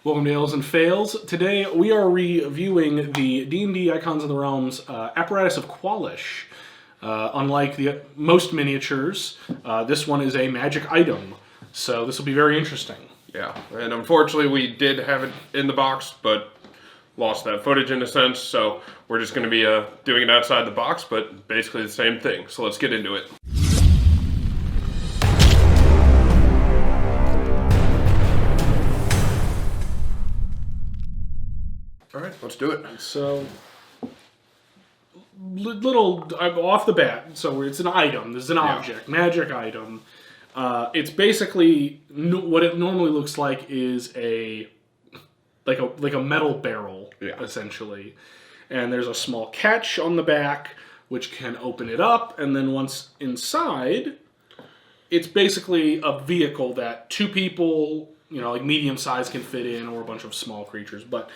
Welcome to Ales and Fails. Today we are reviewing the D&D Icons of the Realms Apparatus of Kwalish. Unlike the most miniatures, this one is a magic item, so this will be very interesting. Yeah, and unfortunately we did have it in the box, but lost that footage in a sense, so we're just going to be doing it outside the box, but basically the same thing. So let's get into it. All right, let's do it. So, little off the bat. So it's an item. This is an object, magic item. It's basically what it normally looks like is like a metal barrel, essentially. And there's a small catch on the back which can open it up, and then once inside, it's basically a vehicle that two people, like medium size, can fit in, or a bunch of small creatures. But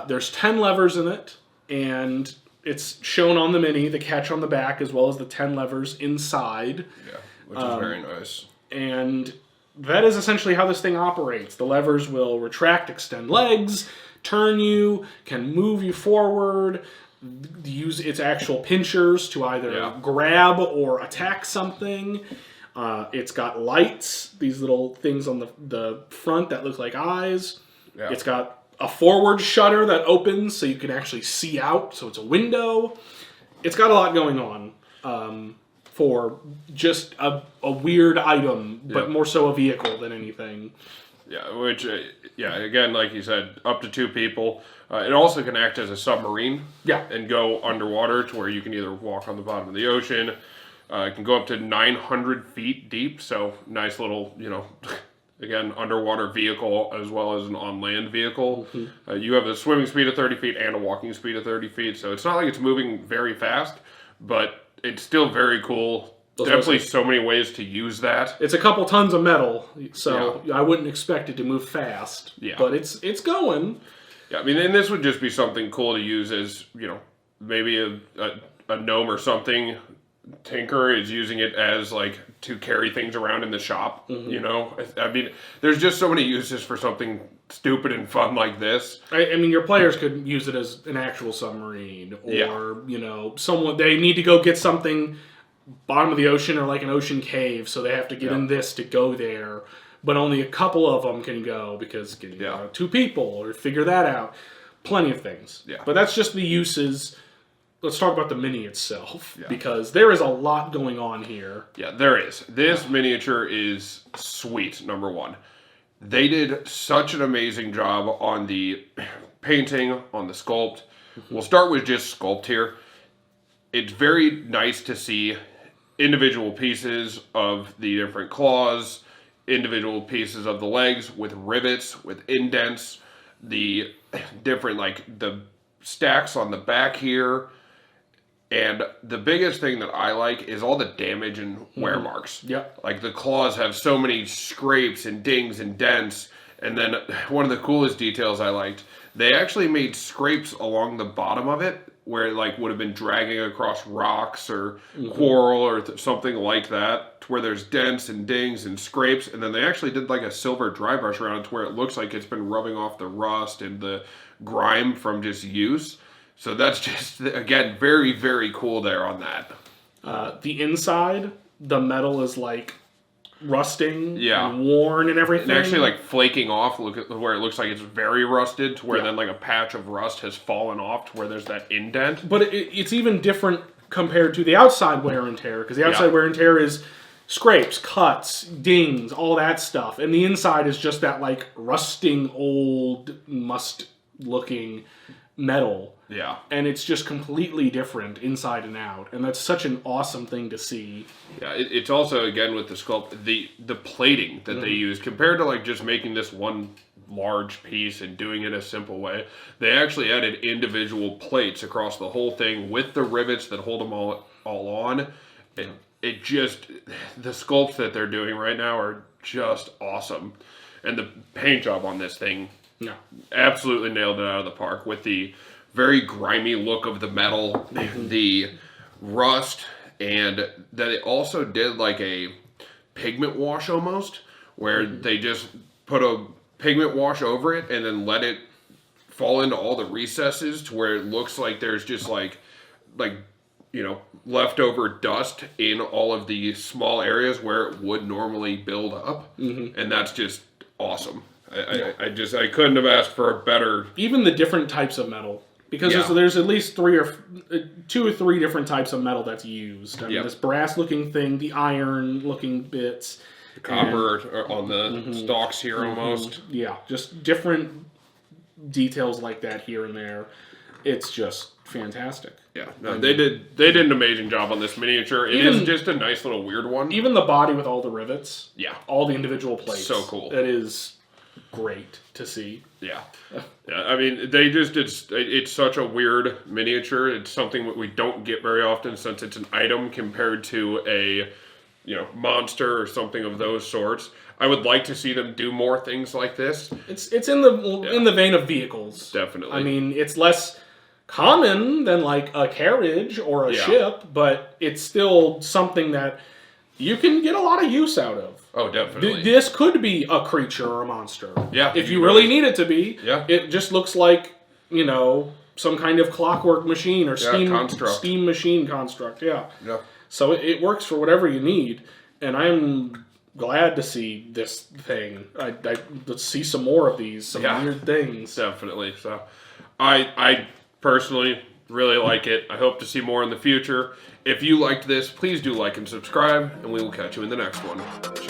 there's 10 levers in it, and it's shown on the mini, the catch on the back, as well as the 10 levers inside. Yeah, which is very nice. And that is essentially how this thing operates. The levers will retract, extend legs, turn you, can move you forward, use its actual pinchers to either grab or attack something. It's got lights, these little things on the front that look like eyes. Yeah. It's got a forward shutter that opens so you can actually see out, so it's a window. It's got a lot going on for just a weird item, but more so a vehicle than anything. Yeah, which, again, like you said, up to two people. It also can act as a submarine and go underwater to where you can either walk on the bottom of the ocean. It can go up to 900 feet deep, so nice little, again, underwater vehicle as well as an on-land vehicle. Mm-hmm. You have a swimming speed of 30 feet and a walking speed of 30 feet, so it's not like it's moving very fast, but it's still very cool. Definitely so many ways to use that. It's a couple tons of metal, so I wouldn't expect it to move fast. Yeah. But it's going. Yeah, I mean, and this would just be something cool to use as, maybe a gnome or something. Tinker is using it as, to carry things around in the shop, I mean, there's just so many uses for something stupid and fun like this. I mean, your players could use it as an actual submarine, or, someone, they need to go get something bottom of the ocean or like an ocean cave, so they have to get in this to go there, but only a couple of them can go because two people, or figure that out. Plenty of things. Yeah. But that's just the uses. Let's talk about the mini itself, because there is a lot going on here. Yeah, there is. This miniature is sweet, number one. They did such an amazing job on the painting, on the sculpt. Mm-hmm. We'll start with just sculpt here. It's very nice to see individual pieces of the different claws, individual pieces of the legs with rivets, with indents, the different, the stacks on the back here. And the biggest thing that I like is all the damage and wear marks. Yeah. The claws have so many scrapes and dings and dents. And then one of the coolest details I liked, they actually made scrapes along the bottom of it where it would have been dragging across rocks or coral or something like that, to where there's dents and dings and scrapes. And then they actually did a silver dry brush around it to where it looks like it's been rubbing off the rust and the grime from just use. So that's just, again, very, very cool there on that. The inside, the metal is rusting and worn and everything. And actually flaking off, where it looks like it's very rusted, to where then a patch of rust has fallen off to where there's that indent. But it's even different compared to the outside wear and tear, because the outside wear and tear is scrapes, cuts, dings, all that stuff. And the inside is just that rusting, old, must-looking metal. Yeah. And it's just completely different inside and out. And that's such an awesome thing to see. Yeah, it's also, again, with the sculpt, the plating that they use, compared to just making this one large piece and doing it a simple way, they actually added individual plates across the whole thing with the rivets that hold them all on. It just, the sculpts that they're doing right now are just awesome. And the paint job on this thing, absolutely nailed it out of the park with the very grimy look of the metal, the rust, and that it also did a pigment wash almost, where they just put a pigment wash over it and then let it fall into all the recesses to where it looks like there's just like leftover dust in all of the small areas where it would normally build up, and that's just awesome. I couldn't have asked for a better. Even the different types of metal, because there's at least 2 or 3 different types of metal that's used. I mean, this brass-looking thing, the iron-looking bits, the copper on the stalks here almost. Yeah, just different details like that here and there. It's just fantastic. Yeah, no, they did an amazing job on this miniature. It is just a nice little weird one. Even the body with all the rivets. Yeah. All the individual plates. So cool. It is great to see. Yeah. Yeah, I mean, it's such a weird miniature. It's something that we don't get very often since it's an item compared to a monster or something of those sorts. I would like to see them do more things like this. It's in the vein of vehicles. Definitely. I mean, it's less common than like a carriage or a ship, but it's still something that you can get a lot of use out of. Oh, definitely. This could be a creature or a monster. Yeah. If you really need it to be. Yeah. It just looks like, some kind of clockwork machine or steam machine construct. Yeah. Yeah. So it works for whatever you need, and I'm glad to see this thing. Let's see some more of these, some weird things. Definitely. So, I personally really like it. I hope to see more in the future. If you liked this, please do like and subscribe, and we will catch you in the next one. Cheers.